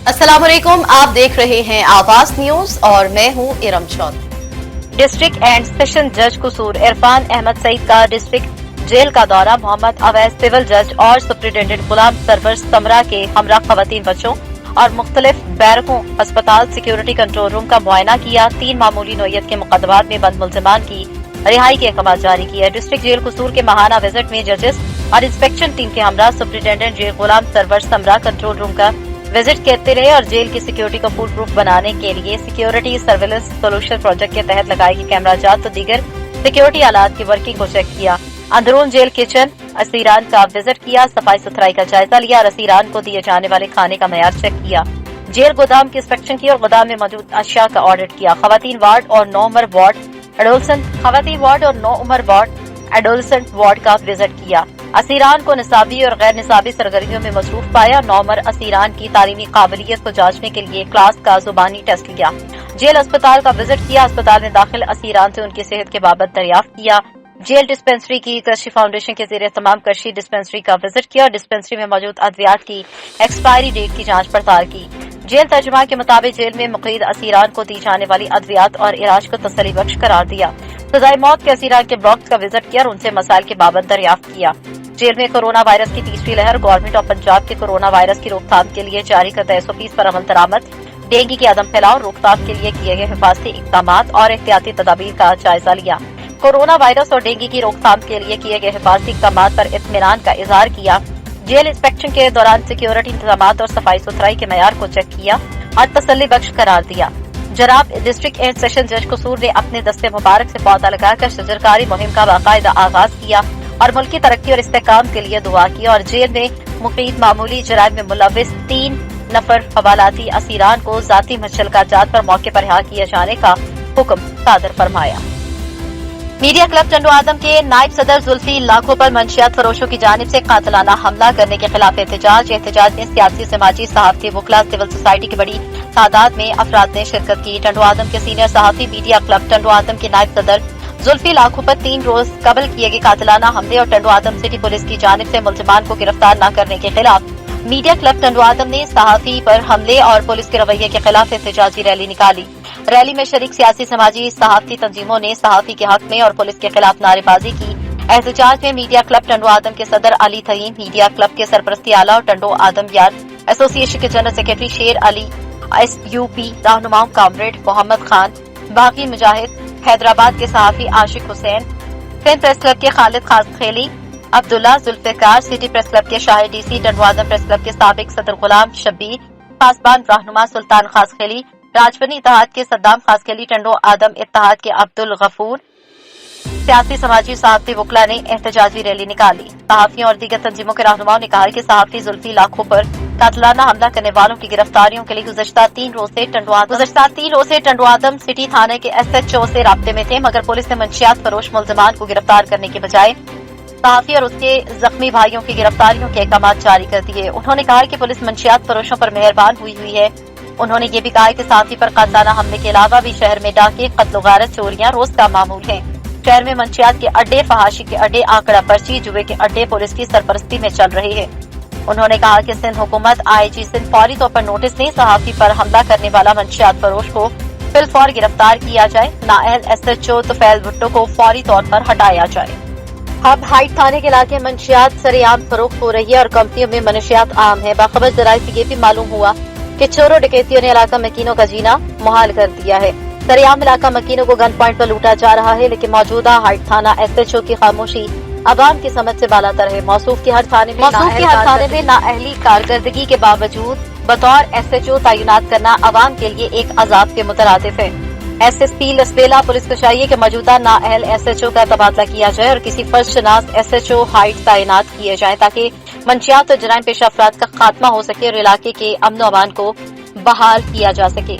अस्सलामुअलैकुम, आप देख रहे हैं आवाज न्यूज और मैं हूं Iram Chaudhry. District and session जज कसूर इरफान अहमद सईद का डिस्ट्रिक्ट जेल का दौरा। मोहम्मद अवैस सिविल जज और सुप्रिंटेंडेंट गुलाम सरवर समरा के हमरा खवातीन बच्चों और मुख्तलिफ बैरकों अस्पताल सिक्योरिटी कंट्रोल रूम का मुआयना किया। 3 मामूली नौयत के मुकदमात में बंद मुलजमान की रिहाई के अहकाम जारी किए। डिस्ट्रिक्ट जेल कसूर के माहाना विजिट में जजेस और इंस्पेक्शन टीम के हमरा सुप्रिंटेंडेंट जेल गुलाम सरवर समरा कंट्रोल रूम का विजिट करते रहे और जेल की सिक्योरिटी को फुल प्रूफ बनाने के लिए सिक्योरिटी सर्विलेंस सोल्यूशन प्रोजेक्ट के तहत लगाए गए कैमरा जात तो दीगर सिक्योरिटी आलात की वर्किंग को चेक किया। अंदरून जेल किचन असीरान का विजिट किया, सफाई सुथराई का जायजा लिया और असीरान को दिए जाने वाले खाने का मयार चेक किया। जेल गोदाम की इंस्पेक्शन की और गोदाम में मौजूद अशिया का ऑडिट किया। खवातीन वार्ड और 9 उम्र वार्ड एडोलसेंट वार्ड का विजिट किया। असीरान को निसाबी और गैर निसाबी सरगर्मियों में मसरूफ पाया। 9 उम्र असीरान की तालीमी काबिलियत को जांचने के लिए क्लास का जुबानी टेस्ट लिया। जेल अस्पताल का विजिट किया। अस्पताल में दाखिल असीरान से उनकी सेहत के बाबत दरियाफ्त किया। जेल डिस्पेंसरी की कृषि फाउंडेशन के ज़रिए तमाम कृषि डिस्पेंसरी का विजिट किया और डिस्पेंसरी में मौजूद अद्वियात की एक्सपायरी डेट की जांच पड़ताल की। जेल तर्जुमा के मुताबिक जेल में मुक़ीद असीरान को दी जाने वाली अद्वियात और इलाज को तसल्ली बख्श करार दिया। सजाए मौत के असीरान के ब्लॉक्स का विजिट किया और उनसे मसाइल के बाबत दरियाफ्त किया। जेल में कोरोना वायरस की तीसरी लहर। गवर्नमेंट ऑफ पंजाब के कोरोना वायरस की रोकथाम के लिए जारी करदा SOPs पर अमल दरामद। डेंगू के अदम फैलाव रोकथाम के लिए किए गए हिफाजती इकदाम और एहतियाती तदाबीर का जायजा लिया। कोरोना वायरस और डेंगू की रोकथाम के लिए किए गए हिफाजती इकदाम पर इत्मीनान का इजहार किया। जेल इंस्पेक्शन के दौरान सिक्योरिटी इंतजाम और सफाई सुथराई के मयार को चेक किया और तसल्ली बख्श करार दिया। जनाब डिस्ट्रिक्ट एंड सेशन जज कसूर ने अपने दस्ते मुबारक से पौधा लगाकर शजरकारी मुहिम का बाकायदा आगाज किया और मुल्की तरक्की और इस्तेहकाम के लिए दुआ की और जेल में मुक़ीद मामूली जराइम में मुलव्विस 3 नफर हवालाती असीरान को जाती मुतलका जात पर मौके पर रिहा किए जाने का हुक्म सादर फरमाया। मीडिया क्लब टंडो आदम के नायब सदर जुल्फी लाखों पर मंशियात फरोशों की जानिब से कातिलाना हमला करने के खिलाफ एहतजाज में सियासी समाजी सहाफ़ी वकला सिविल सोसाइटी की बड़ी तादाद में अफराद ने शिरकत की। टंडो आदम के सीनियर सहाफ़ी मीडिया क्लब टंडो आदम के नायब सदर जुल्फी लाखों पर 3 रोज कबल किए गए कातिलाना हमले और टंडो आदम सिटी पुलिस की जानिब से मुलजमान को गिरफ्तार न करने के खिलाफ मीडिया क्लब टंडो आदम ने सहाफ़ी पर हमले और पुलिस के रवैये के खिलाफ एहतजाजी रैली निकाली। रैली में शरीक सियासी समाजी सहाफ़ती तंजीमों ने सहाफ़ी के हक में और पुलिस के खिलाफ नारेबाजी की। एहतजाज में मीडिया क्लब टंडो आदम के सदर अली तहीम, मीडिया क्लब के सरपरस्ती आला और टंडो आदम यार एसोसिएशन के general secretary Sher Ali, SUP रहनुमाओं कामरेड मोहम्मद खान, बाकी मुजाहिद, हैदराबाद के सहाफ़ी आशिक हुसैन, सिंध प्रेस क्लब के Khalid Khaskheli, Abdullah Zulfiqar, city press club के Shahid DC, Tando Adam press club के साबिक सदर गुलाम शब्बीर, पासबान रहनुमा सुल्तान खासखेली, राजबनी इत्तेहाद के सद्दाम खासखेली, टंडो आदम इत्तेहाद के अब्दुल गफूर। सियासी समाजी सहाफ़ती वकला ने एहतजाजी रैली निकाली। सहाफ़ियों और दीगर तंजीमों के रहनुमाओं ने कहा कि सहाफ़ी जुल्फी लाखों पर कातिलाना हमला करने वालों की गिरफ्तारियों के लिए गुज़श्ता 3 रोज से टंडो आदम सिटी थाने के SHO से राब्ते में थे, मगर पुलिस ने मंशियात फरोश मुलजमान को गिरफ्तार करने के बजाय सहाफ़ी और उसके जख्मी भाइयों की गिरफ्तारियों के अहकाम जारी कर दिए। उन्होंने कहा कि पुलिस मंशियात फरोशों पर मेहरबान हुई है। उन्होंने ये भी कहा कि सहाफ़ी पर कातिलाना हमले के अलावा भी शहर में डाके, कत्ल गारत, चोरियां रोज का मामूल है। शहर में मंशियात के अड्डे, फहाशी के अड्डे, आंकड़ा पर्ची, जुए के अड्डे पुलिस की सरपरस्ती में चल रहे हैं। उन्होंने कहा कि सिंध हुकूमत IG सिंध फौरी तौर पर नोटिस दें, सहाफ़ी पर हमला करने वाला मंशियात फरोश को फिलफौर गिरफ्तार किया जाए। नाअहल SHO तुफैल भुट्टो को फौरी तौर पर हटाया जाए। अब हाइट थाने के इलाके मंशियात सरेआम फरोख्त हो रही है और कंपनियों में मनशियात आम है। बाखबर जराये से ये भी मालूम हुआ कि चोरों डकैतियों ने इलाका मकीनों का जीना मुहाल कर दिया है। सरेआम इलाका मकीनों को गन पॉइंट पर लूटा जा रहा है, लेकिन मौजूदा हाइट थाना SHO की खामोशी अवाम की समझ से बालातर है। मौसूफ के हर थाने में नाअहली कारकर्दगी के बावजूद बतौर SHO तैनात करना अवाम के लिए एक अजाब के मुतरादिफ है। SSP लसबेला पुलिस को चाहिए कि मौजूदा नाअहल SHO का तबादला किया जाए और किसी फर्शनास SHO हाइट तैनात किए जाए ताकि मंशियात और जराइम पेशा अफराद का खात्मा हो सके और इलाके के अमन अमान को बहाल किया जा सके।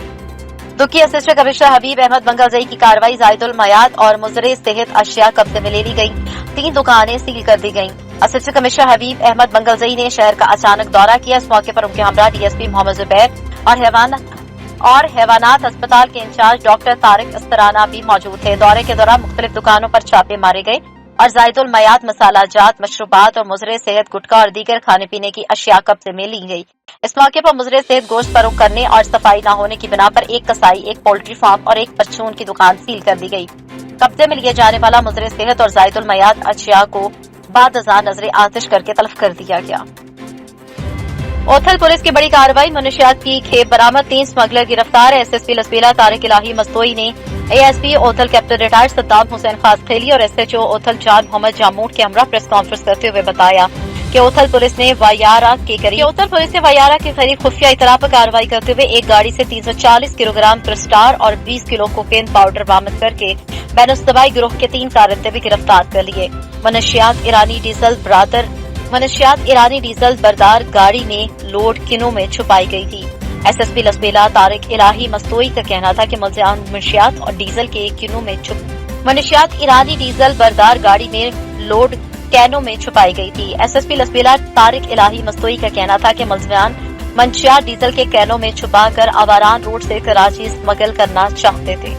दुखी असिस्टेंट कमिश्नर हबीब अहमद मंगलजई की कार्रवाई जायदुल मयाद और मुजरे सेहत अशिया कब्जे में ले ली गई। 3 दुकानें सील कर दी गयी। असिस्टेंट कमिश्नर हबीब अहमद मंगलजई ने शहर का अचानक दौरा किया। इस मौके पर उनके हमरा DSP मोहम्मद जुबैर और हैवानात अस्पताल के इंचार्ज डॉक्टर तारिक इस्तराना भी मौजूद थे। दौरे के दौरान मुख्तलिफ दुकानों पर छापे मारे गए। और जायदुल मयात मसाला जात मशरूबात और मुजरे सेहत गुटखा और दीगर खाने पीने की अशिया कब्जे में ली गई। इस मौके पर मुजरे सेहत गोश्त फरोख्त करने और सफाई न होने की बिना पर एक कसाई, एक पोल्ट्री फार्म और एक परचून की दुकान सील कर दी गई। कब्जे में लिए जाने वाला मुजरे सेहत और जायदुल मयात अशिया को बाद अज़ां नजरे आतिश करके तलब कर दिया गया। ओथल पुलिस की बड़ी कार्रवाई, मनुष्यात की खेप बरामद, 3 स्मगलर गिरफ्तार। एसएसपी लसबेला तारिक इलाही मस्तोई ने ASP Othal captain retired Saddam Hussain Khaskheli और एसएचओ ओथल जान मोहम्मद जामूट के हमरा प्रेस कॉन्फ्रेंस करते हुए बताया कि ओथल पुलिस ने वायारा के करीब खुफिया इतला पर कार्रवाई करते हुए एक गाड़ी से 340 किलोग्राम क्रिस्टार और 20 किलो कोकेन पाउडर बरामद करके बैनुस्तबाई गिरोह के 3 कारंदे भी गिरफ्तार कर लिए। मनशियात ईरानी डीजल बरदार गाड़ी में लोड किनों में छुपाई गई थी। एसएसपी लसबेला तारिक इलाही मस्तोई का कहना था कि मुलजिमान मनशियात और डीजल के किनों में मनशियात ईरानी डीजल बरदार गाड़ी में लोड कैनों में छुपाई गई थी। एसएसपी लसबेला तारिक इलाही मस्तोई का कहना था कि मुलजिमान मनशियात डीजल के कैनों में छुपा कर आवारान रोड से कराची स्मगल करना चाहते थे।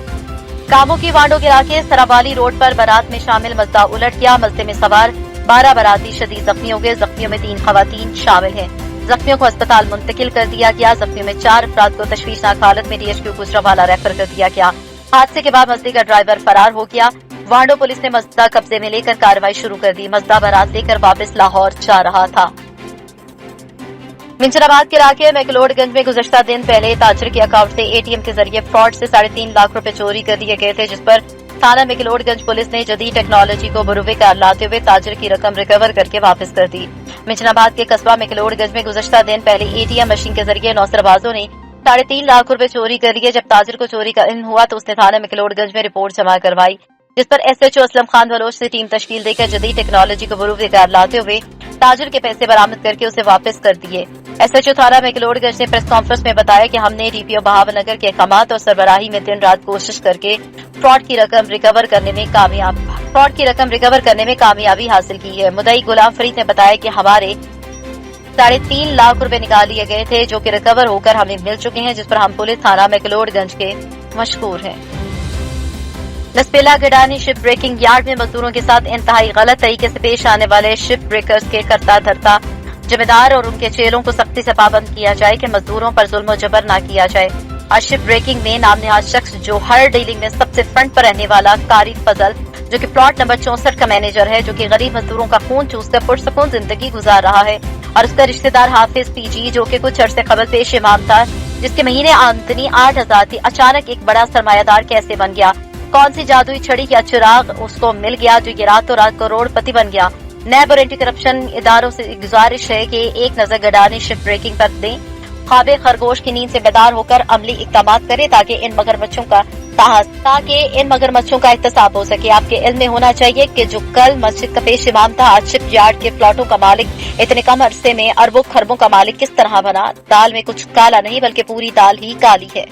कामों की वांडो गिरा के सरावाली रोड पर बारात में शामिल मजदा उलट गया। मजदे में सवार 12 बाराती शदीद जख्मी हो गए। जख्मियों में 3 खवातीन शामिल हैं। जख्मियों को अस्पताल मुंतकिल कर दिया गया। जख्मियों में 4 अफराद को तशवीशनाक हालत में डीएचक्यू गुजरावाला रेफर कर दिया गया। हादसे के बाद मजदे का ड्राइवर फरार हो गया। वांडो पुलिस ने मजदा कब्जे में लेकर कार्रवाई शुरू कर दी। मजदा बारात लेकर वापस लाहौर जा रहा था। मिंचराबाद के इलाके मैकलोडगंज में गुज़श्ता दिन पहले ताजिर के अकाउंट से एटीएम के जरिए फ्रॉड से 3.5 लाख रुपए चोरी कर दिए गए थे, जिस पर थाना मैकलोडगंज पुलिस ने जदीद टेक्नोलॉजी को बरूवे कार लाते हुए ताजिर की रकम रिकवर करके वापस कर दी। मिंचराबाद के कस्बा मैकलोडगंज में गुज़श्ता दिन पहले एटीएम मशीन के जरिए नौसरबाजों ने 3.5 लाख रुपए चोरी कर लिए। जब ताजिर को चोरी का इल्म हुआ तो उसने थाना मैकलोडगंज में रिपोर्ट जमा करवाई, जिस पर एसएचओ असलम खान बलोच से टीम तश्कील देकर जदीद टेक्नोलॉजी को बरूवे कार लाते हुए ताजिर के पैसे बरामद करके उसे वापस कर दिए। एसएचओ थाना मैकलोडगंज ने प्रेस कॉन्फ्रेंस में बताया कि हमने डीपीओ बहावनगर के अहकामात और सरबराही में दिन रात कोशिश करके फ्रॉड की रकम रिकवर करने में कामयाबी हासिल की है। मुदई गुलाम फरीद ने बताया कि हमारे 3.5 लाख रुपए निकाल लिए गए थे, जो कि रिकवर होकर हमें मिल चुके हैं, जिस पर हम पुलिस थाना मैकलोडगंज के मशकूर हैं। Lasbela Gadani ship breaking yard में मजदूरों के साथ इंतहाई गलत तरीके से पेश आने वाले शिप ब्रेकर्स के करता धरता जिम्मेदार और उनके चेलों को सख्ती से पाबंद किया जाए कि मजदूरों पर जुल्म और जबर न किया जाए। और शिप ब्रेकिंग में नाम निहाद शख्स जो हर डीलिंग में सबसे फ्रंट पर रहने वाला कारी फजल, जो कि प्लॉट नंबर 64 का मैनेजर है, जो कि गरीब मजदूरों का खून चूसकर पुरसकून जिंदगी गुजार रहा है, और उसका रिश्तेदार हाफिज पीजी, जो कि कुछ अरसे कबल पेश इमाम था, जिसके महीने आमदनी 8,000 थी, अचानक एक बड़ा सरमायादार कैसे बन गया? कौन सी जादुई छड़ी या चिराग उसको मिल गया जो ये रातों रात करोड़पति बन गया? नैब और एंटी करप्शन इदारों से गुजारिश है कि एक नजर गिडानी शिप ब्रेकिंग पर दें, ख्वाबे खरगोश की नींद से बेदार होकर अमली इक़दामात करें ताकि इन मगरमच्छों का एहतसाब हो सके। आपके इल्म में होना चाहिए कि जो कल मस्जिद का पेश इमाम था, आज शिप यार्ड के प्लॉटों का मालिक इतने कम अरसे में अरबों खरबों का मालिक किस तरह बना? दाल में कुछ काला नहीं बल्कि पूरी दाल ही काली है।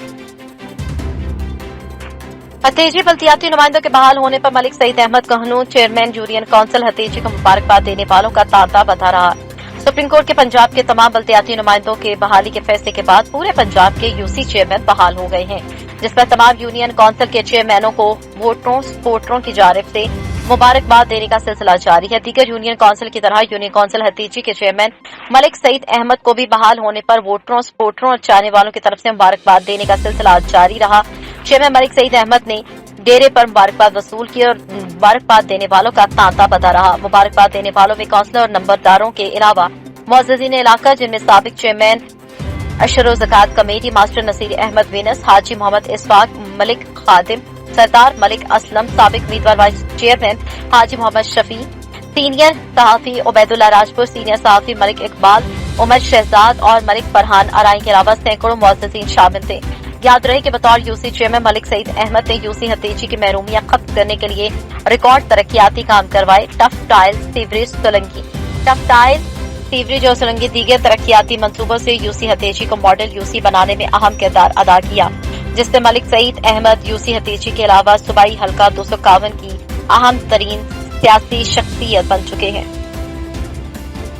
हतेजी बल्दियाती नुमाइंदों के बहाल होने पर Malik Saeed Ahmad Kahnu chairman union council Hateji को मुबारकबाद देने वालों का तांता बता रहा। सुप्रीम कोर्ट के पंजाब के तमाम बल्दियाती नुमाइंदों के बहाली के फैसले के बाद पूरे पंजाब के यूसी चेयरमैन बहाल हो गए हैं, जिस पर तमाम यूनियन काउंसिल के चेयरमैनों को वोटरों सपोर्टरों की जानिब से मुबारकबाद देने का सिलसिला जारी है। दीगर यूनियन काउंसिल की तरह यूनियन काउंसिल हतीजी के चेयरमैन मलिक सईद अहमद को भी बहाल होने पर वोटरों सपोर्टरों और चाहने वालों की तरफ से मुबारकबाद देने का सिलसिला जारी रहा। चेयरमैन मलिक सईद अहमद ने डेरे पर मुबारकबाद वसूल की और मुबारकबाद देने वालों का तांता बता रहा। मुबारकबाद देने वालों में काउंसिलर और नंबरदारों के अलावा मुअज़्ज़िज़ीन इलाका, जिनमें साबिक चेयरमैन अशर ज़कात कमेटी मास्टर नसीर अहमद वेनस, हाजी मोहम्मद इस्फाक, मलिक खादिम, सरदार मलिक असलम, साबिक उम्मीदवार वाइस चेयरमैन हाजी मोहम्मद शफी, सीनियर सहाफी उबैदुल्ला राजपुर, सीनियर सहाफी मलिक इकबाल, उमर शहजाद और मलिक फरहान अराई के अलावा सैकड़ों मुअज़्ज़िज़ीन शामिल थे। याद रहे कि बतौर यूसी चेयरमैन मलिक सईद अहमद ने यूसी हतीजी की महरूमियां खत्म करने के लिए रिकॉर्ड तरक्याती काम करवाए। टफ टाइल, सीवरेज और सुरंगी दीगर तरक्याती मंसूबों से यूसी हतीजी को मॉडल यूसी बनाने में अहम किरदार अदा किया, जिससे मलिक सईद अहमद यूसी हतीजी के अलावा सूबाई हल्का 251 की अहम तरीन सियासी शख्सियत बन चुके हैं।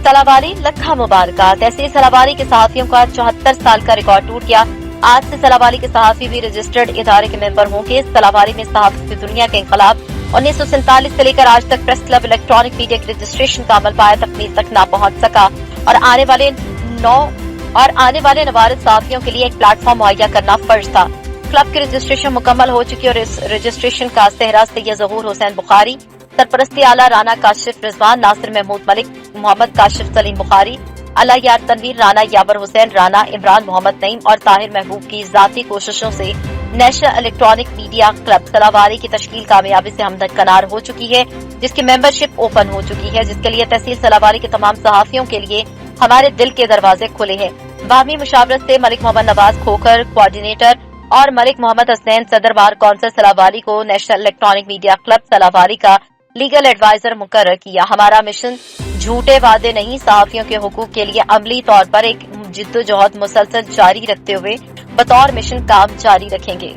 सलावाली लखा मुबारकात। ऐसे सलावाली के सहाफियों का 74 साल का रिकॉर्ड टूट गया। आज से सलावाली के सहाफी भी रजिस्टर्ड इदारे के मेंबर होंगे। सलावाली में सहाफी दुनिया के इंकलाब 1947 से लेकर आज तक प्रेस क्लब इलेक्ट्रॉनिक मीडिया के रजिस्ट्रेशन का अमल पाया तकमील तक ना पहुंच सका और आने वाले नवारद सहाफियों के लिए एक प्लेटफॉर्म मुहैया करना फर्ज था। क्लब की रजिस्ट्रेशन मुकम्मल हो चुकी और इस रजिस्ट्रेशन का सेहरा सैयद ज़हूर हुसैन बुखारी, सरपरस्ती आला राना काशिफ रिजवान, नासिर महमूद मलिक, मोहम्मद काशिफ सलीम बुखारी, अल्लाह यार तनवीर, राना याबर हुसैन राना, इमरान मोहम्मद नईम और ताहिर महबूब की जाती कोशिशों से नेशनल इलेक्ट्रॉनिक मीडिया क्लब सलावारी की तश्कील कामयाबी से हमदरकनार हो चुकी है, जिसकी मेंबरशिप ओपन हो चुकी है, जिसके लिए तहसील सलावारी के तमाम सहाफियों के लिए हमारे दिल के दरवाजे खुले हैं। बाहमी मुशावरत से मलिक मोहम्मद नवाज खोखर कोऑर्डिनेटर और मलिक मोहम्मद हसनैन सदर बार कौंसिल सलावारी को नेशनल इलेक्ट्रॉनिक मीडिया क्लब सलावारी का लीगल एडवाइजर मुकर्रर किया। हमारा मिशन झूठे वादे नहीं, सहाफियों के हुकूक के लिए अमली तौर पर एक जिद्दोजहद मुसलसल जारी रखते हुए बतौर मिशन काम जारी रखेंगे।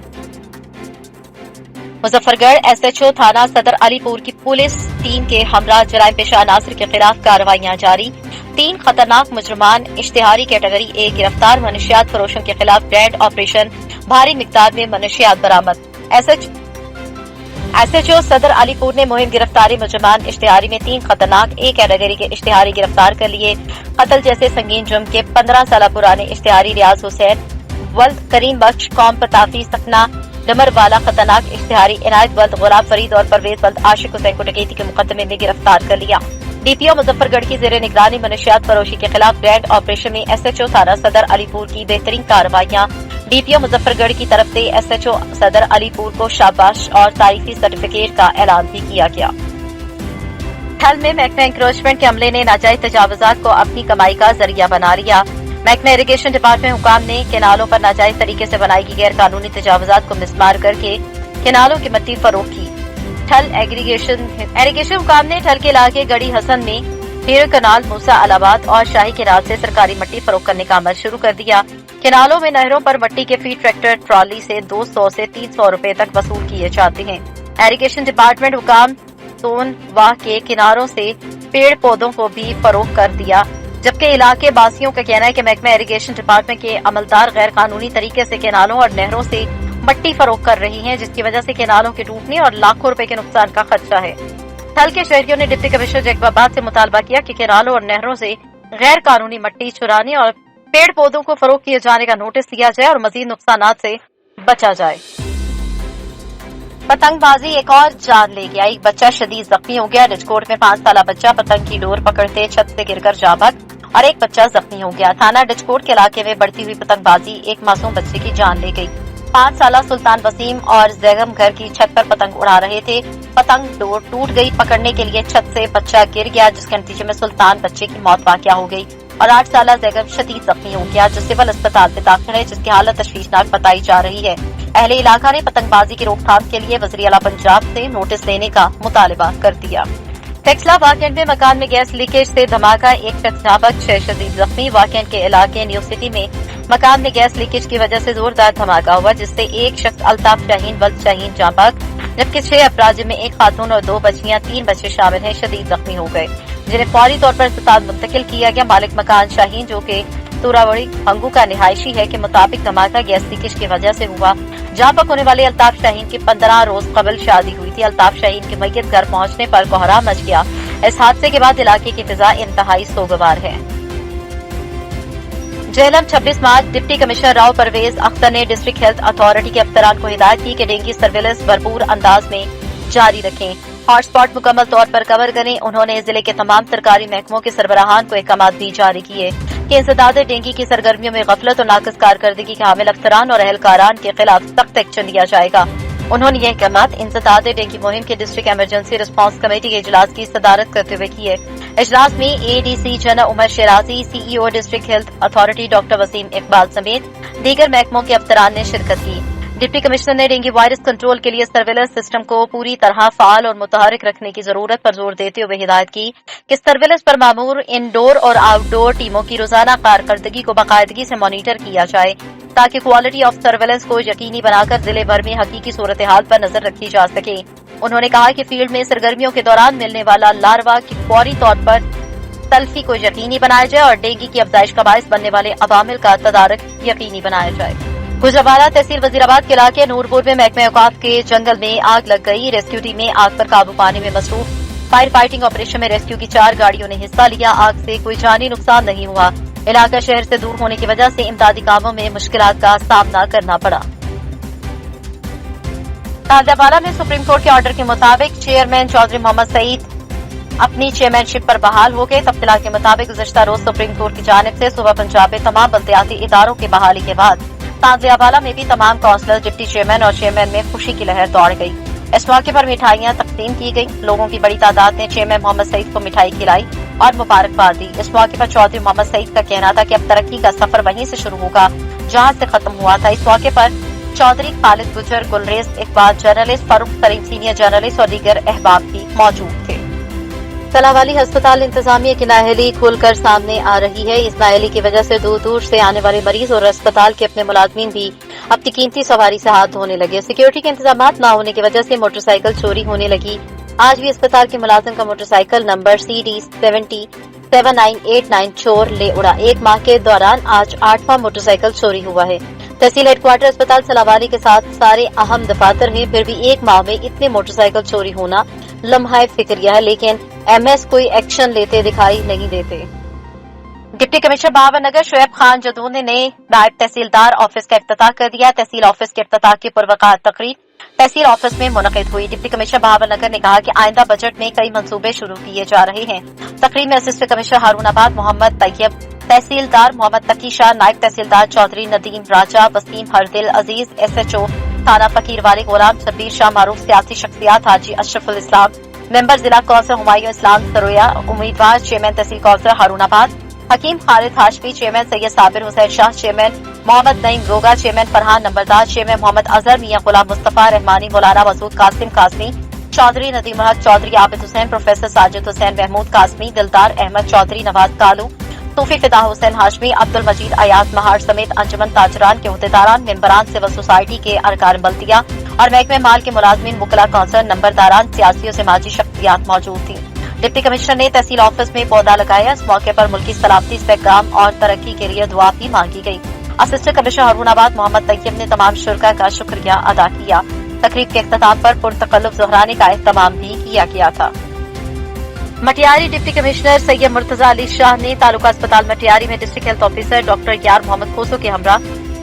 मुजफ्फरगढ़ SHO थाना सदर अलीपुर की पुलिस टीम के हमरा जराइम पेशा अनासर के खिलाफ कार्रवाइयां जारी। 3 खतरनाक मुजरमान इश्तिहारी कैटेगरी A गिरफ्तार। मनशियात फरोशों के खिलाफ ग्रैंड ऑपरेशन, भारी मिकदार में मनशियात बरामद। SHO सदर अलीपुर ने मुहिम गिरफ्तारी मुजरमान इश्तिहारी में 3 खतरनाक A कैटेगरी के इश्तिहारी गिरफ्तार कर लिए। कत्ल जैसे संगीन जुर्म के 15 साल पुराने इश्तिहारी रियाज हुसैन, वल्द करीम बख्श, कौम पताफी सकना डमर वाला खतरनाक इश्तिहारी इनायत वल्द गुलाम फरीद और परवेज वल्द आशिक हुसैन को डकैती के मुकदमे में गिरफ्तार कर लिया। DPO मुजफ्फरगढ़ की जेर निगरानी मनशियात फरोशी के खिलाफ ग्रैंड ऑपरेशन में SHO थाना सदर अलीपुर की बेहतरीन कार्रवाइयां। DPO मुजफ्फरगढ़ की तरफ से SHO सदर अलीपुर को शाबाश और तारीफी सर्टिफिकेट का ऐलान भी किया गया। ठल में महकमा इंक्रोचमेंट के अमले ने नाजायज तजावुजात को अपनी कमाई का जरिया बना लिया। महकमा इरिगेशन डिपार्टमेंट हुकाम ने केनालों पर नाजायज तरीके से बनाई गई गैर कानूनी तजावुजात को मिसमार करके केनालों की मिट्टी फरोख्त की। ठल इरिगेशन हुकाम ने ठल के इलाके गढ़ी हसन में हेर कनाल, मूसा अलाहाबाद और शाही केनाल से सरकारी मिट्टी फरोख्त करने का अमल शुरू कर दिया। केनालों में नहरों पर मिट्टी के फीट ट्रैक्टर ट्रॉली से 200 से 300 रुपए तक वसूल किए जाते हैं। इरिगेशन डिपार्टमेंट हुकाम सोन वाह के किनारों से पेड़ पौधों को भी फरोख्त कर दिया, जबकि इलाके वासियों का कहना है कि महकमा इरिगेशन डिपार्टमेंट के अमलदार गैर कानूनी तरीके से केनालों और नहरों से मिट्टी फरोख्त कर रही हैं, जिसकी वजह से केनालों के टूटने और लाखों रुपए के नुकसान का खदशा है। थल के शहरियों ने डिप्टी कमिश्नर जैकबाबाद से मुतालबा किया कि केनालों और नहरों से गैर कानूनी मिट्टी चुराने और पेड़ पौधों को फरोख्त किए जाने का नोटिस दिया जाए और मजीद नुकसान से बचा जाए। पतंगबाजी एक और जान ले गया। एक बच्चा शदीद जख्मी हो गया। डिचकोट में 5 साल बच्चा पतंग की डोर पकड़ते छत से गिरकर जा बच और एक बच्चा जख्मी हो गया। थाना डिचकोट के इलाके में बढ़ती हुई पतंगबाजी एक मासूम बच्चे की जान ले गई। 5 साल सुल्तान वसीम और जैगम घर की छत पर पतंग उड़ा रहे थे। पतंग डोर टूट गई। पकड़ने के लिए छत से बच्चा गिर गया, जिसके नतीजे में सुल्तान बच्चे की मौत वाक़या हो गई और 8 साल जैगम शदीद जख्मी हो गया, जो सिविल अस्पताल में दाखिल है, जिसकी हालत तशवीशनाक बताई जा रही है। अहले इलाका ने पतंगबाजी की रोकथाम के लिए वज़ीर आला पंजाब से नोटिस देने का मुतालबा कर दिया। टेक्सला वाकैंड में मकान में गैस लीकेज से धमाका, एक शख्स जाबक, 6 शदीद जख्मी। वाकैंड के इलाके न्यू सिटी में मकान में गैस लीकेज की वजह से जोरदार धमाका हुआ, जिससे एक शख्स अल्ताफ शाहीन वल्द शाहीन जाबक, जबकि 6 अफराद में एक खातून और 2 बच्चियां 3 बच्चे शामिल हैं, शदीद जख्मी हो गए, जिन्हें फौरी तौर पर अस्पताल मुंतकिल किया गया। मालिक मकान शाहीन, जो कि तुरावड़ी हंगू का रिहायशी है, के मुताबिक धमाका गैस लीकेज की वजह से हुआ। जाबक होने वाले अल्ताफ शाहीन की 15 रोज कबल शादी हुई थी। अल्ताफ शाहीन की मैयत घर पहुंचने पर कोहराम मच गया। इस हादसे के बाद इलाके की फिजा इंतहाई सोगवार है। जेहलम 26 मार्च डिप्टी कमिश्नर राव परवेज अख्तर ने डिस्ट्रिक्ट हेल्थ अथॉरिटी के अफसरान को हिदायत की कि डेंगू सर्विलेंस भरपूर अंदाज में जारी रखें, हॉटस्पॉट मुकम्मल तौर पर कवर करें। उन्होंने जिले के तमाम सरकारी महकमों के सरबराहान को अहकाम भी जारी किए कि इंसदाद डेंगू की सरगर्मियों में गफलत और नाकिस कारकर्दगी के हामिल अफसरान और एहलकारान के खिलाफ सख्त एक्शन लिया जाएगा। उन्होंने यह अहकाम इंसदाद डेंगू मुहिम के डिस्ट्रिक्ट इमरजेंसी रिस्पांस कमेटी के इजलास की सदारत करते हुए किए। इजलास में ADC जना Umar Shirazi, CEO district health authority doctor Waseem Iqbal समेत दीगर महकमों के अफसरान ने शिरकत की। डिप्टी कमिश्नर ने डेंगू वायरस कंट्रोल के लिए सर्विलेंस सिस्टम को पूरी तरह फाल और मुतहरिक रखने की जरूरत पर जोर देते हुए हिदायत की कि सर्विलेंस पर मामूर इंडोर और आउटडोर टीमों की रोजाना कारकर्दगी को बाकायदगी से मॉनिटर किया जाए, ताकि क्वालिटी ऑफ सर्विलेंस को यकीनी बनाकर जिले भर में हकीकी सूरत हाल पर नजर रखी जा सके। उन्होंने कहा कि फील्ड में सरगर्मियों के दौरान मिलने वाला लार्वा की फौरी तौर पर तल्फी को यकीनी बनाया जाए और डेंगू की अफजाइश का बायस बनने वाले अवामिल का तदारक यकीनी बनाया जाए। गुजरावाला तहसील वजीराबाद के इलाके नूरपुर में महकमे औकाफ के जंगल में आग लग गई। रेस्क्यू टीम में आग पर काबू पाने में मसरूफ। फायर फाइटिंग ऑपरेशन में रेस्क्यू की 4 गाड़ियों ने हिस्सा लिया। आग से कोई जानी नुकसान नहीं हुआ। इलाका शहर से दूर होने की वजह से इमदादी कामों में मुश्किलात का सामना करना पड़ा। ताज़ियाबाला में सुप्रीम कोर्ट के ऑर्डर के मुताबिक चेयरमैन चौधरी मोहम्मद सईद अपनी चेयरमैनशिप पर बहाल हो गए। तफ्सीलात के मुताबिक गुज़श्ता रोज सुप्रीम कोर्ट की जानिब से सुबह पंजाब में तमाम बल्दियाती इदारों की बहाली के बाद ताज़ियाबाला में भी तमाम काउंसलर, डिप्टी चेयरमैन और चेयरमैन में खुशी की लहर दौड़ गई। इस मौके पर मिठाइयां तकसीम की गई। लोगों की बड़ी तादाद ने चेयरमैन मोहम्मद सईद को मिठाई खिलाई और मुबारकबाद दी। इस मौके पर चौधरी मोहम्मद सईद का कहना था कि अब तरक्की का सफर वहीं से शुरू होगा जहां से खत्म हुआ था। इस मौके पर चौधरी खालिद गुजर, Gulrez Iqbal journalist, Farooq Salim senior journalist और दीगर अहबाब भी मौजूद थे। सलावाली अस्पताल इंतजामिया की नाअहली खुलकर सामने आ रही है। इस नाअहली की वजह से दूर दूर से आने वाले मरीज और अस्पताल के अपने मुलाजमीन भी अपनी कीमती सवारी से हाथ धोने लगे। सिक्योरिटी के इंतजाम न होने की वजह से मोटरसाइकिल चोरी होने लगी। आज भी अस्पताल के मुलाजिम का मोटरसाइकिल नंबर CD 707989 चोर ले उड़ा। एक माह के दौरान आज 8वां मोटरसाइकिल चोरी हुआ है। तहसील हेडक्वार्टर अस्पताल सलावाली के साथ सारे अहम दफातर हैं, फिर भी एक माह में इतने मोटरसाइकिल चोरी होना लम्हा फिक्रिया है, लेकिन MS कोई एक्शन लेते दिखाई नहीं देते। डिप्टी कमिश्नर बहावलनगर शुएब खान जदूनी ने नायब तहसीलदार ऑफिस का इफ्तिताह कर दिया। तहसील ऑफिस के इफ्तिताह की पुरवक़ात तकरीब तहसील ऑफिस में मुनक़िद हुई। डिप्टी कमिश्नर बहावलनगर ने कहा कि आइंदा बजट में कई मंसूबे शुरू किए जा रहे हैं। तकरीब में असिस्टेंट कमिश्नर हारूनाबाद मोहम्मद तैयब, तहसीलदार मोहम्मद तकी शाह, नायब तहसीलदार चौधरी नदीम राजा, वसीम हरदिल अजीज, SHO थाना फकीर वाली गुलाम शब्बीर शाह, मारूफ सियासी शख्सियात हाजी अशरफुल इस्लाम, मेंबर जिला कौंसिल हुमायूं इस्लाम सरोया, उम्मीदवार चेयरमैन तहसील कौंसिल हारूनाबाद हकीम खालिद हाशमी, चेयरमैन सैयद साबिर हुसैन शाह, चेयरमैन मोहम्मद नईम रोगा, चेयरमैन फरहान नंबरदार, चेयरमैन मोहम्मद अजहर मियां गुलाम मुस्तफा रहमानी, मौलाना मसूद कासिम कासमी, चौधरी नदीम हक, चौधरी आबिद हुसैन, प्रोफेसर साजिद हुसैन महमूद कासमी, दिलदार अहमद चौधरी, नवाज कालू, सूफी फिदा हुसैन हाशमी, अब्दुल मजीद अयाज महार समेत अंजुमन ताजरान के अहदेदारान, मेंबरान सिविल सोसाइटी के अरकान बल्दिया और महकमे माल के मुलाजमीन, वकला काउंसिलर, नंबरदारान, सियासी और समाजी शख्सियात मौजूद थी। डिप्टी कमिश्नर ने तहसील ऑफिस में पौधा लगाया। इस मौके पर मुल्की सलामती, इस्तेहकाम और तरक्की के लिए दुआ भी मांगी गई। असिस्टेंट कमिश्नर हारूनाबाद मोहम्मद तैयब ने तमाम शुरका का शुक्रिया अदा किया। तकरीब के इख्तिताम पर पुरतकल्लुफ ज़हराने का एहतमाम भी किया गया था। मटियारी डिप्टी कमिश्नर सैयद मुर्तजा अली शाह ने तालुका अस्पताल मटियारी में डिस्ट्रिक्ट हेल्थ ऑफिसर डॉक्टर यार मोहम्मद खोसो के हमरा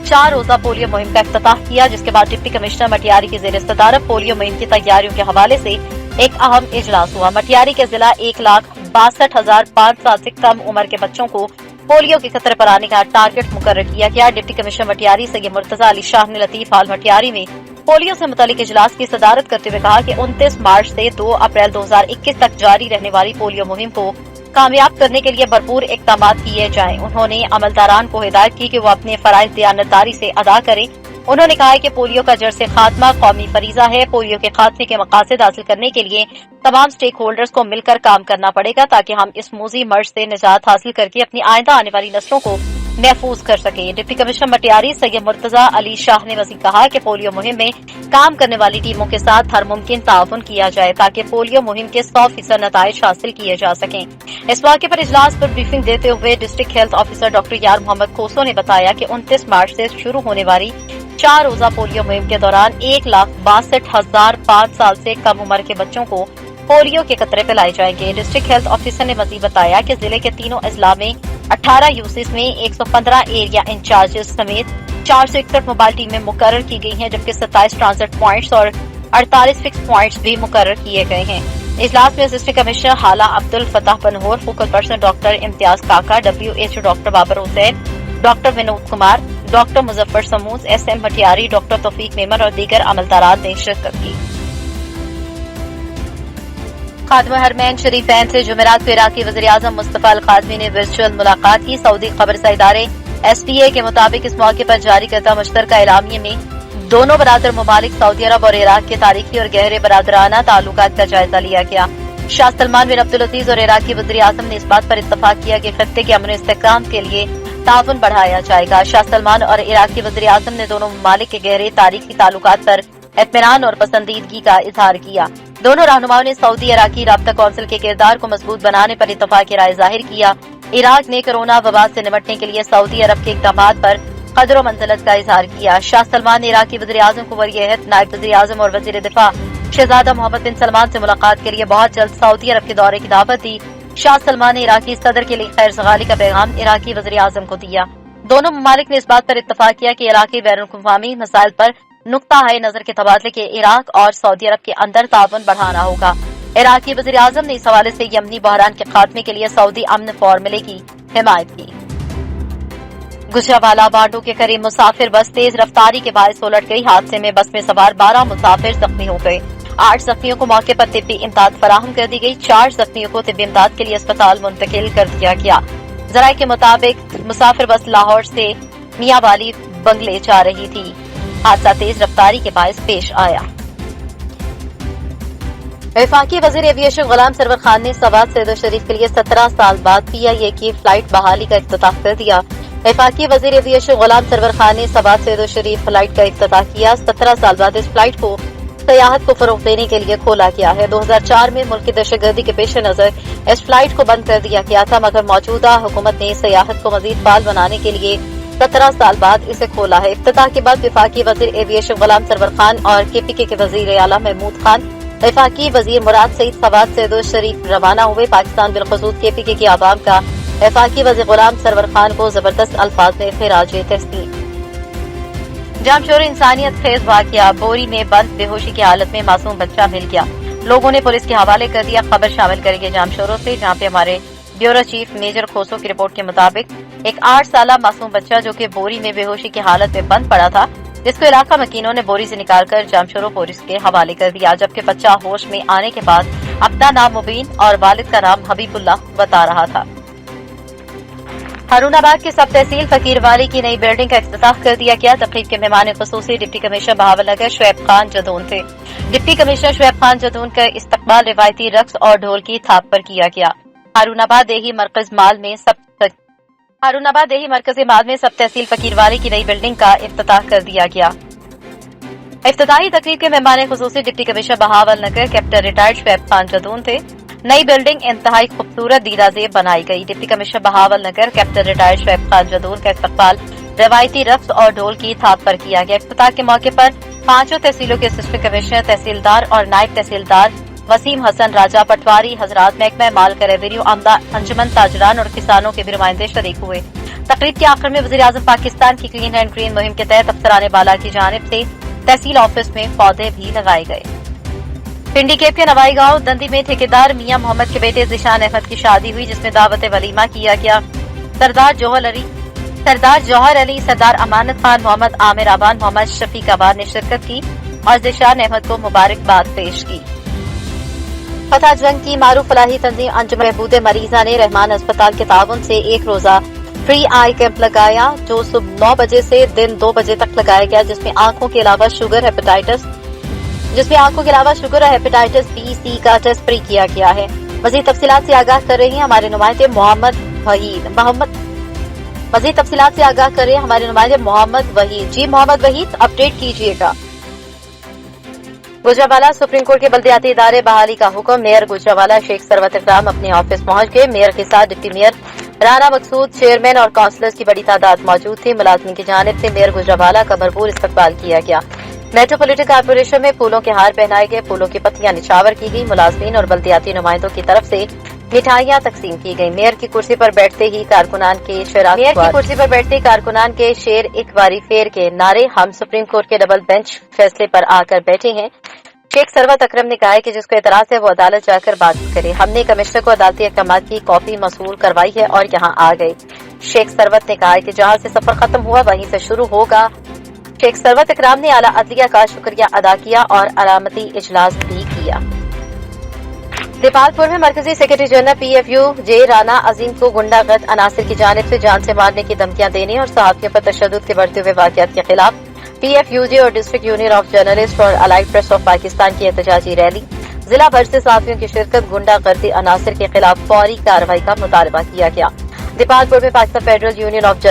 4 रोजा पोलियो मुहिम का इफ्तिताह किया, जिसके बाद डिप्टी कमिश्नर मटियारी की ज़ेर सदारत पोलियो मुहिम की तैयारियों के हवाले से एक अहम इजलास हुआ। मटियारी के जिला 1,62,500 साल से कम उम्र के बच्चों को पोलियो के खतरे पर आने का टारगेट मुकर्रर किया गया। डिप्टी कमिश्नर मटियारी सैयद मुर्तजा अली शाह ने लतीफ हाल मटियारी में पोलियो से मुतालिक इजलास की सदारत करते हुए कहा कि 29 मार्च से 2 अप्रैल 2021 तक जारी रहने वाली पोलियो मुहिम को कामयाब करने के लिए भरपूर इक़दाम किए जाएं। उन्होंने अमलदारान को हिदायत की कि वो अपने फराइज दयानतदारी से अदा करें। उन्होंने कहा कि पोलियो का जड़ से खात्मा कौमी फरीजा है। पोलियो के खात्मे के मकासद हासिल करने के लिए तमाम स्टेक होल्डर्स को मिलकर काम करना पड़ेगा ताकि हम इस मूजी मर्ज से निजात हासिल करके अपनी आइंदा आने वाली नस्लों को महफूज कर सके। डिप्टी कमिश्नर मटियारी सैयद मुर्तजा अली शाह ने मज़ीद कहा कि पोलियो मुहिम में काम करने वाली टीमों के साथ हर मुमकिन ताउन किया जाए ताकि पोलियो मुहिम के 100% नताइज हासिल किए जा सकें। इस मौके पर इजलास पर ब्रीफिंग देते हुए डिस्ट्रिक्ट हेल्थ ऑफिसर डॉक्टर यार मोहम्मद खोसो ने बताया कि 29 मार्च से शुरू होने वाली 4 रोजा पोलियो मुहिम के दौरान 1,62,500 साल से कम उम्र के बच्चों को पोलियो के कतरे पिलाए जाएंगे। डिस्ट्रिक्ट हेल्थ ऑफिसर ने मजीद बताया कि जिले के तीनों अजला में 18 यूसीस में 115 एरिया इंचार्जेस समेत 461 मोबाइल टीमें मुकर्रर की गई हैं, जबकि 27 ट्रांजिट पॉइंट्स और 48 फिक्स पॉइंट्स भी मुकर्रर किए गए हैं। इजलास में assistant commissioner Hala Abdul Fatah Banhor, focal person doctor Imtiaz Kaka, WHO doctor Babar Hussain, doctor Vinod Kumar, doctor Muzaffar Samoos, SM Matiari, doctor Taufiq Memon और दीगर अमलदारान ने शिरकत की। खादिम हरमैन शरीफैन से जुमेरात को इराकी वज़ीर-ए-आज़म मुस्तफा अल काज़मी ने वर्चुअल मुलाकात की। सऊदी खबरसा इदारे SPA के मुताबिक इस मौके पर जारी करदा मुश्तरका एलामिये में दोनों बरादर ममालिक सऊदी अरब और इराक के तारीखी और गहरे बरादराना ताल्लुकात का जायजा लिया गया। शाह सलमान बिन अब्दुल अजीज और इराकी वज़ीर-ए-आज़म ने इस बात पर इत्तफाक किया कि खत्ते के अमन इस्तेहकाम के लिए ताउन बढ़ाया जाएगा। शाह सलमान और इराकी वज़ीर-ए-आज़म ने दोनों ममालिक के गहरे तारीखी ताल्लुकात पर इत्मीनान और पसंदीदगी का इजहार किया। दोनों रहनुमाओं ने सऊदी इराकी राब्ता कौंसिल के किरदार को मजबूत बनाने पर इत्तफाक की राय जाहिर किया। इराक ने कोरोना वबा से निपटने के लिए सऊदी अरब के इक़दामात पर قدر و منزلت کا اظہار کیا۔ شاہ سلمان نے عراقی وزیر اعظم کو ولی عہد، نائب وزیر اعظم اور وزیر دفاع شہزادہ محمد بن سلمان سے ملاقات کے لیے بہت جلد سعودی عرب کے دورے کی دعوت دی۔ شاہ سلمان نے عراقی صدر کے لیے خیر سگالی کا پیغام عراقی وزیر اعظم کو دیا۔ دونوں ممالک نے اس بات پر اتفاق کیا کہ عراقی بین الاقوامی مسائل پر نقطہ نظر کے تبادلے کے عراق اور سعودی عرب کے اندر تعاون بڑھانا ہوگا۔ عراقی وزیر اعظم نے اس حوالے سے یمنی بحران کے خاتمے کے لیے سعودی امن فارمولے کی حمایت کی۔ گجرانوالہ بانڈو کے قریب مسافر بس تیز رفتاری کے باعث الٹ گئی۔ حادثے میں بس میں سوار 12 مسافر زخمی ہو گئے۔ 8 زخمیوں کو موقع پر طبی امداد فراہم کر دی گئی۔ 4 زخمیوں کو طبی امداد کے لیے اسپتال منتقل کر دیا گیا۔ ذرائع کے مطابق مسافر بس لاہور سے میاں والی بنگلے جا رہی تھی۔ حادثہ تیز رفتاری کے باعث پیش آیا۔ وفاقی وزیر ایویشن غلام سرور خان نے سوات سعود شریف کے لیے 17 سال بعد پی آئی اے کی فلائٹ بحالی کا افتتاح کر دیا۔ وفاقی وزیر ایویشن غلام سرور خان نے سوات سعود شریف فلائٹ کا افتتاح کیا۔ 17 سال بعد اس فلائٹ کو سیاحت کو فروغ دینے کے لیے کھولا گیا ہے۔ 2004 میں ملک کی دہشت گردی کے پیش نظر اس فلائٹ کو بند کر دیا گیا تھا، مگر موجودہ حکومت نے سیاحت کو مزید فعال بنانے کے لیے 17 سال بعد اسے کھولا ہے۔ افتتاح کے بعد وفاقی وزیر ایویشن غلام سرور خان اور کے پی کے وزیر اعلیٰ محمود خان، وفاقی وزیر مراد سعید سوات سعود شریف روانہ ہوئے۔ پاکستان بالخصوص کے پی کے عوام کا وفاقی وزیر غلام سرور خان کو زبردست الفاظ میں خراج تحسین۔ جامشور انسانیت خیز واقعہ، بوری میں بند بے ہوشی کی حالت میں معصوم بچہ مل گیا۔ لوگوں نے پولیس کے حوالے کر دیا۔ خبر شامل کریں گے جامشوروں سے، جہاں پہ ہمارے بیورو چیف میجر کھوسو کی رپورٹ کے مطابق ایک 8 سالہ معصوم بچہ جو کہ بوری میں بے ہوشی کی حالت میں بند پڑا تھا، جس کو علاقہ مکینوں نے بوری سے نکال کر جامشورو پولیس کے حوالے کر دیا، جبکہ بچہ ہوش میں آنے کے بعد اپنا نام مبین اور والد کا نام حبیب اللہ بتا رہا تھا۔ ہارون آباد کے سب تحصیل فقیر والی کی نئی بلڈنگ کا افتتاح کر دیا گیا۔ تقریب کے مہمان خصوصی ڈپٹی کمشنر بہاول نگر شعیب خان جدون تھے۔ ڈپٹی کمشنر شعیب خان جدون کا استقبال روایتی رقص اور ڈھول کی تھاپ پر کیا گیا۔ ہارون آباد دیہی مرکز مال میں سب تحصیل فقیر والی کی نئی بلڈنگ کا افتتاح کر دیا گیا۔ افتتاحی تقریب کے مہمان خصوصی deputy commissioner Bahawal Nagar captain retired Shoaib Khan Jadoon تھے۔ نئی بلڈنگ انتہائی خوبصورت دیدہ زیب بنائی گئی۔ Deputy commissioner Bahawal Nagar captain retired Shoaib Khan Jadoon کا استقبال روایتی رقص اور ڈھول کی تھاپ پر کیا گیا۔ افتتاح کے موقع پر 5 تحصیلوں کے اسسٹنٹ کمشنر، تحصیلدار اور نائب تحصیلدار وسیم حسن راجہ پٹواری حضرات، محکمہ مال کا ریونیو عملہ، انجمن تاجران اور کسانوں کے بھی نمائندے شریک ہوئے۔ تقریب کے آخر میں وزیر اعظم پاکستان کی کلین اینڈ گرین مہم کے تحت افسران بالا کی جانب سے تحصیل آفس میں پودے بھی لگائے گئے۔ پنڈی کیپ کے نوائی گاؤں دندی میں ٹھیکیدار میاں محمد کے بیٹے ذیشان احمد کی شادی ہوئی، جس میں دعوت ولیمہ کیا گیا۔ سردار جوہر علی، سردار امانت خان، محمد عامر آبان، محمد شفیق آباد نے شرکت کی اور ذیشان احمد کو مبارکباد پیش کی۔ فتح جنگ کی معروف فلاحی تنظیم انجمن بہبود مریضہ نے رحمان اسپتال کے تعاون سے ایک روزہ فری آئی کیمپ لگایا، جو صبح 9 بجے سے دن 2 بجے تک لگایا گیا، جس میں آنکھوں کے علاوہ شوگر اور ہیپیٹائٹس بی سی کا ٹیسٹ فری کیا گیا ہے۔ مزید تفصیلات سے آگاہ کر رہے ہیں ہمارے نمائندے محمد وحید۔ جی محمد وحید، اپڈیٹ کیجیے گا۔ گجرانوالہ سپریم کورٹ کے بلدیاتی ادارے بحالی کا حکم، میئر گجرانوالہ شیخ ثروت اکرام اپنے آفس پہنچ گئے۔ میئر کے ساتھ ڈپٹی میئر رانا مقصود، چیئرمین اور کونسلرز کی بڑی تعداد موجود تھی۔ ملازمین کی جانب سے میئر گجرانوالہ کا بھرپور استقبال کیا گیا۔ میٹروپولیٹن کارپوریشن میں پھولوں کے ہار پہنائے گئے، پھولوں کی پتیاں نچھاور کی گئی، ملازمین اور بلدیاتی نمائندوں کی طرف سے مٹھائیاں تقسیم کی گئی۔ میئر کی کرسی پر بیٹھتے ہی کارکنان کے شیر ایک باری پھیر کے نعرے، ہم سپریم کورٹ کے ڈبل بینچ فیصلے پر آ کر بیٹھے ہیں۔ شیخ ثروت اکرم نے کہا کہ جس کو اعتراض ہے وہ عدالت جا کر بات کرے، ہم نے کمشنر کو عدالتی احکامات کی کاپی موصول کروائی ہے اور یہاں آ گئے۔ شیخ ثروت نے کہا کہ جہاں سے سفر ختم ہوا وہیں سے شروع ہوگا۔ شیخ ثروت اکرام نے اعلیٰ عدلیہ کا شکریہ ادا کیا اور علامتی اجلاس بھی کیا۔ دیپال پور میں مرکزی secretary general P F U J Rana Azeem کو گنڈا گرد عناصر کی جانب سے جان سے مارنے کی دھمکیاں دینے اور صحافیوں پر تشدد کے بڑھتے ہوئے واقعات کے خلاف پی ایف یو جے اور ڈسٹرکٹ یونین آف جرنلسٹ اور الائیڈ پریس آف پاکستان کی احتجاجی ریلی، ضلع بھر سے صحافیوں کی شرکت، گنڈا گردی عناصر کے خلاف فوری کارروائی کا مطالبہ کیا گیا۔ دیپال پور میں Pakistan federal union of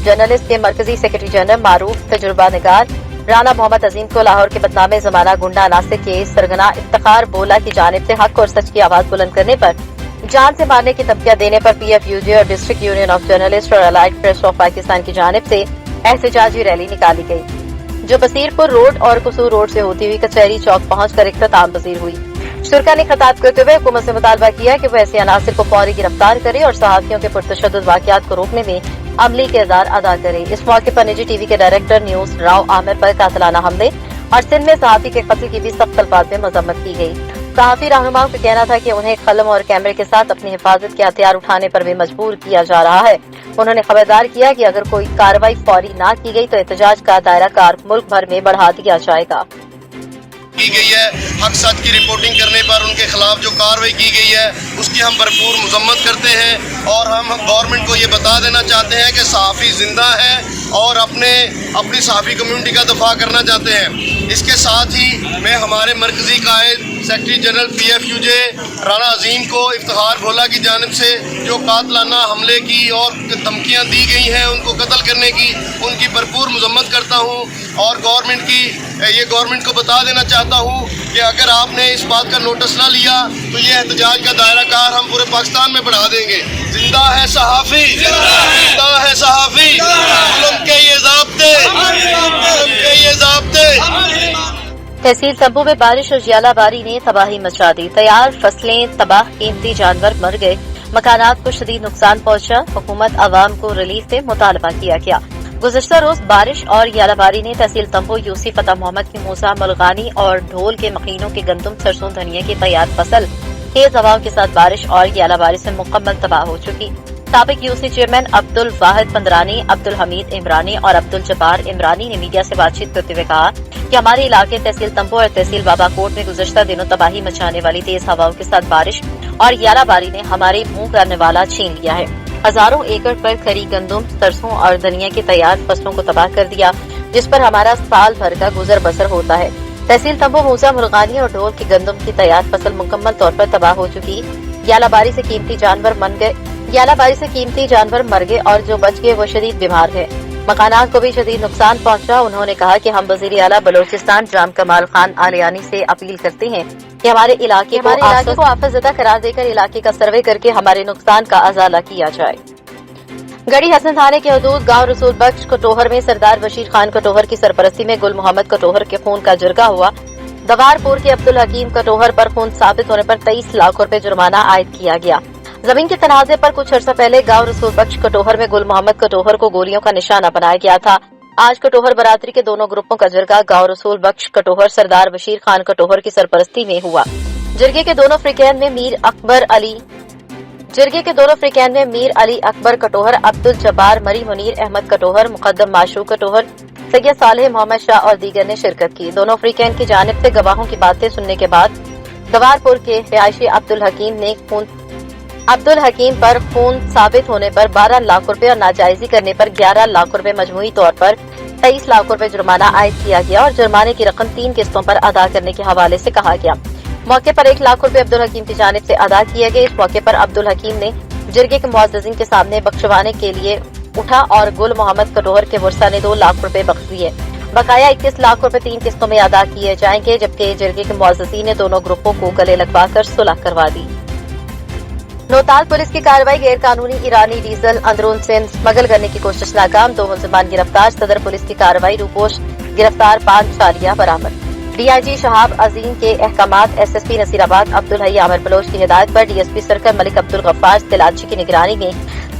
journalist کے مرکزی سیکرٹری جنرل معروف تجربہ نگار رانا محمد عظیم کو لاہور کے بدنام زمانہ گنڈا عناصر کے سرگنا افتخار بولا کی جانب سے حق اور سچ کی آواز بلند کرنے پر जान से मारने की धमकियां देने पर PFUJ और डिस्ट्रिक्ट यूनियन ऑफ जर्नलिस्ट और अलाइड प्रेस ऑफ पाकिस्तान की जानिब से एहतजाजी रैली निकाली गई, जो बसीरपुर रोड और कसूर रोड से होती हुई कचहरी चौक पहुंचकर इख्तिताम पजीर हुई। शुरका ने खिताब करते हुए हुकूमत से मुतालबा किया कि वो ऐसे अनासिर को फौरी गिरफ्तार करे और सहाफियों के पुरतशद्दुद वाक़यात को रोकने में अमली किरदार अदा करे। इस मौके पर निजी TV के डायरेक्टर न्यूज राव आमिर पर कातिलाना हमले और सिंध में सहाफी के कत्ल की भी सख्त अल्फाज में मजम्मत की गई। सहाफी रहनुमाओं का कहना था कि उन्हें कलम और कैमरे के साथ अपनी हिफाजत के हथियार उठाने पर भी मजबूर किया जा रहा है। उन्होंने खबरदार किया कि अगर कोई कार्रवाई फौरी न की गई तो एहतजाज का दायरा कार मुल्क भर में बढ़ा दिया जाएगा। की गई है, हक सच की रिपोर्टिंग करने पर उनके खिलाफ जो कार्रवाई की गई है उसकी हम भरपूर मजम्मत करते हैं और हम गवर्नमेंट को ये बता देना चाहते हैं कि सहाफ़ी जिंदा है और अपनी सहाफ़ी कम्युनिटी का दफा करना चाहते हैं। इसके साथ ही मैं हमारे मरकज़ी कायद सेक्रेटरी जनरल PFUJ राना अजीम को इफ्तिखार भोला की जानिब से जो कातलाना हमले की और धमकियाँ दी गई हैं उनको कत्ल करने की, उनकी भरपूर मजम्मत करता हूँ और गवर्नमेंट को बता देना चाहता हूँ कि अगर आपने इस बात का नोटिस ना लिया तो ये एहतजाज का दायरा कार हम पूरे पाकिस्तान में बढ़ा देंगे। जिंदा है सहाफ़ी, जिंदा है सहाफ़ी, जुल्म के ये ज़ाब्ते, जुल्म के ये ज़ाब्ते। तहसील तंबू में बारिश और जियालाबारी ने तबाही मचा दी। तैयार फसलें तबाह, कीमती जानवर मर गए, मकानात को शदीद नुकसान पहुंचा। हुकूमत अवाम को रिलीफ से मुतालबा किया गया। गुज़श्ता रोज बारिश और जियालाबारी ने तहसील तंबू यूसी फतह मोहम्मद की मूसा मलगानी और ढोल के मकीनों के गंदम, सरसों, धनिया की तैयार फसल तेज हवाओं के साथ बारिश और जियालाबारी से मुकम्मल तबाह हो चुकी। साबिक यूसी चेयरमैन अब्दुल वाहिद पंदरानी, अब्दुल हमीद इमरानी और अब्दुल जब्बार इमरानी ने मीडिया से बातचीत करते हुए कहा कि हमारे इलाके तहसील तंबू और तहसील बाबाकोट में गुज़श्ता दिनों तबाही मचाने वाली तेज हवाओं के साथ बारिश और जियालाबारी ने हमारे मुंह करने वाला छीन लिया है। हजारों एकड़ पर खरी गंदम, सरसों और धनिया की तैयार फसलों को तबाह कर दिया, जिस पर हमारा साल भर का गुजर बसर होता है। तहसील तंबू, मूसा मुर्गानी और ढोल की गंदम की तैयार फसल मुकम्मल तौर पर तबाह हो चुकी। जियालाबारी से कीमती जानवर मर गए और जो बच गए वो शदीद बीमार है। मकानात को भी शदीद नुकसान पहुंचा। उन्होंने कहा कि हम वज़ीर आला बलोचिस्तान जाम कमाल खान आलियानी से अपील करते हैं कि हमारे इलाके को आफतज़दा करार देकर इलाके का सर्वे करके हमारे नुकसान का अजाला किया जाए। गढ़ी हसन थाने के हदूद गांव रसूल बख्श कटोहर में सरदार बशीर खान कटोहर की सरपरस्ती में गुल मोहम्मद कटोहर के खून का जुर्गा हुआ। दवारपुर के अब्दुल हकीम कटोहर पर खून साबित होने पर 23 लाख रुपए जुर्माना आयद किया गया। जमीन के तनाजे पर कुछ अर्सा पहले गांव रसूल बख्श कटोहर में गुल मोहम्मद कटोहर को गोलियों का निशाना बनाया गया था। आज कटोहर बरादरी के दोनों ग्रुपों का जुर्गा गांव रसूल बख्श कटोहर सरदार बशीर खान कटोहर की सरपरस्ती में हुआ। जुर्गे के दोनों फ्रिकैन में मीर अली अकबर कटोहर, अब्दुल जब्बार, मरी मुनीर अहमद कटोहर, मुकद्दम माशूक कटोहर, सैयद सालेह मोहम्मद शाह और दीगर ने शिरकत की। दोनों फ्रिकैन की जानिब से गवाहों की बातें सुनने के बाद दवारपुर के रिहायशी अब्दुल हकीम पर खून साबित होने पर 12 लाख रुपए और नाजायजी करने पर 11 लाख रुपए मजमूई तौर पर 23 लाख रुपए जुर्माना आयद किया गया और जुर्माने की रकम 3 किस्तों पर अदा करने के हवाले से कहा गया। मौके पर 1 लाख रुपए अब्दुल हकीम की जानिब से अदा किए गए। इस मौके पर अब्दुल हकीम ने जिरगे के मुअज़्ज़िज़ीन के सामने बख्शवाने के लिए उठा और गुल मोहम्मद कटोहर के वर्सा ने 2 लाख रुपए बख्श दिए। बकाया 21 लाख रुपए 3 किस्तों में अदा किए जाएंगे, जबकि जिरगे के मुअज़्ज़िज़ीन ने दोनों ग्रुपों को गले लगवाकर सुलह करवा दी। नौताल पुलिस की कार्रवाई, गैर कानूनी ईरानी डीजल अंदरून सिंध स्मगल करने की कोशिश नाकाम, 2 मुलजिमान गिरफ्तार। सदर पुलिस की कार्रवाई, रूपोश गिरफ्तार, 5 चालियां बरामद। DIG शहाब अजीम के अहकामात, SSP नसीराबाद अब्दुल हई आमिर बलोच की हिदायत पर DSP सर्कल मलिक अब्दुल गफ्फार तिलाची की निगरानी में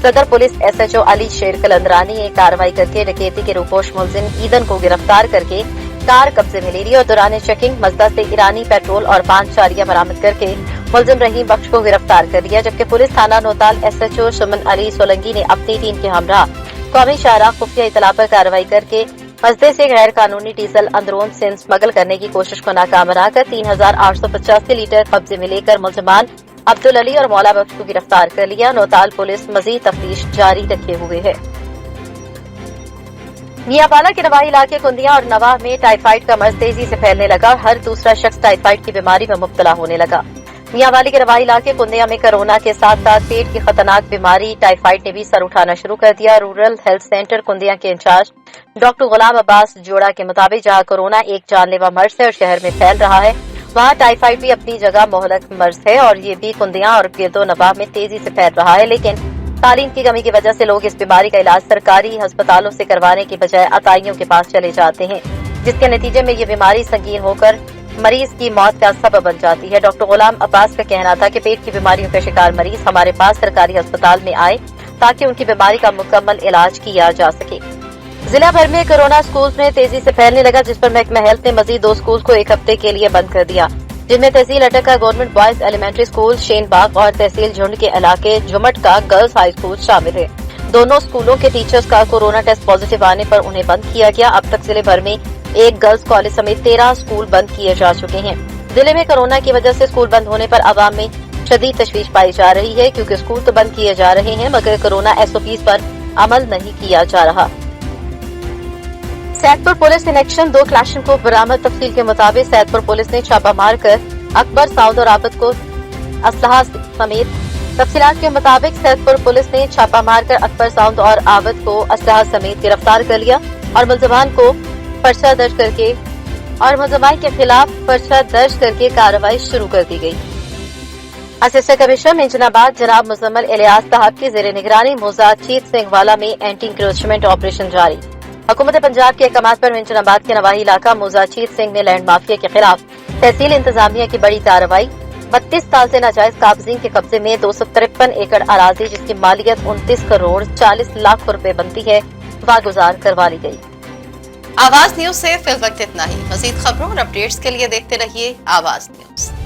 सदर पुलिस SHO अली शेर कलंदरानी ने कार्रवाई करके डकैती के रूपोश मुलजिम ईदन को गिरफ्तार करके कार कब्जे में ले ली और दौरान चेकिंग मजदा से ईरानी पेट्रोल और 5 चालियां बरामद करके मुलजिम रहीम बख्श को गिरफ्तार कर लिया। जबकि पुलिस थाना नौताल SHO सुमन अली सोलंगी ने अपनी टीम के हमरा कौमी शाहराह खुफिया इतला पर कार्रवाई करके मजदे से गैर कानूनी डीजल अंदरून सिंध स्मगल करने की कोशिश को नाकाम बनाकर 3885 लीटर कब्जे में लेकर मुलजिमान अब्दुल अली और मौला बख्श को गिरफ्तार कर लिया। नौताल पुलिस मजीद तफ्तीश जारी रखे हुए है। मियांवाला के नवाही इलाके कुंदिया और नवाह में टाइफाइड का मर्ज तेजी से फैलने लगा। हर दूसरा शख्स टाइफाइड की बीमारी में मुब्तला होने लगा। मियांवाली के नवाही इलाके कुंदिया में कोरोना के साथ साथ पेट की खतरनाक बीमारी टाइफाइड ने भी सर उठाना शुरू कर दिया। रूरल हेल्थ सेंटर कुंदिया के इंचार्ज डॉक्टर गुलाम अब्बास जोड़ा के मुताबिक जहां कोरोना एक जानलेवा मर्ज है और शहर में फैल रहा है, वहाँ टाइफाइड भी अपनी जगह मोहलक मर्ज है और ये भी कुंदियाँ और गिरदो नवाह में तेजी से फैल रहा है, लेकिन तालीम की कमी की वजह से लोग इस बीमारी का इलाज सरकारी अस्पतालों से करवाने की बजाय अताइयों के पास चले जाते हैं, जिसके नतीजे में ये बीमारी संगीन होकर मरीज की मौत का सबब बन जाती है। डॉक्टर गुलाम अब्बास का कहना था कि पेट की बीमारियों का शिकार मरीज हमारे पास सरकारी अस्पताल में आए ताकि उनकी बीमारी का मुकम्मल इलाज किया जा सके। जिला भर में कोरोना स्कूल्स में तेजी से फैलने लगा, जिस पर महकमा हेल्थ ने मजीद 2 स्कूल को 1 हफ्ते के लिए बंद कर दिया, जिनमें तहसील अटक का गवर्नमेंट बॉयज एलिमेंट्री स्कूल शेनबाग और तहसील झुंड के इलाके जुमट का गर्ल्स हाई स्कूल शामिल है। दोनों स्कूलों के टीचर्स का कोरोना टेस्ट पॉजिटिव आने पर उन्हें बंद किया गया। अब तक जिले भर में 1 गर्ल्स कॉलेज समेत 13 स्कूल बंद किए जा चुके हैं। जिले में कोरोना की वजह से स्कूल बंद होने पर आवाम में शदीद तशवीश पाई जा रही है, क्योंकि स्कूल तो बंद किए जा रहे हैं मगर कोरोना SOPs पर अमल नहीं किया जा रहा। सैदपुर पुलिस इन एक्शन 2 क्लैशनकोफ बरामद। तफसील के मुताबिक सैदपुर पुलिस ने छापा मारकर अकबर साउद और आबद को असलहा समेत तफसीलात के मुताबिक सैदपुर पुलिस ने छापा मारकर अकबर साउद और आबद को असलहा समेत गिरफ्तार कर लिया और मुलजमान के खिलाफ पर्चा दर्ज करके कार्रवाई शुरू कर दी गई। असिस्टेंट कमिश्नर मिंजनाबाद जनाब मुजम्मल इलियास साहब की जेर निगरानी मोजाचीत सिंह वाला में एंटी इंक्रोचमेंट ऑपरेशन जारी। हुकूमत पंजाब के अहकामात पर मिंजनाबाद के नवाही इलाका मोजाचीत सिंह में लैंड माफिया के खिलाफ तहसील इंतजामिया की बड़ी कार्रवाई। 32 साल से नाजायज काबजीन के कब्जे में 253 एकड़ अराजी जिसकी मालियत 29 करोड़ 40 लाख रुपए बनती है वागुजार करवा ली गई। आवाज न्यूज से फिल वक्त इतना ही। मजीद खबरों और अपडेट्स के लिए देखते रहिए आवाज न्यूज।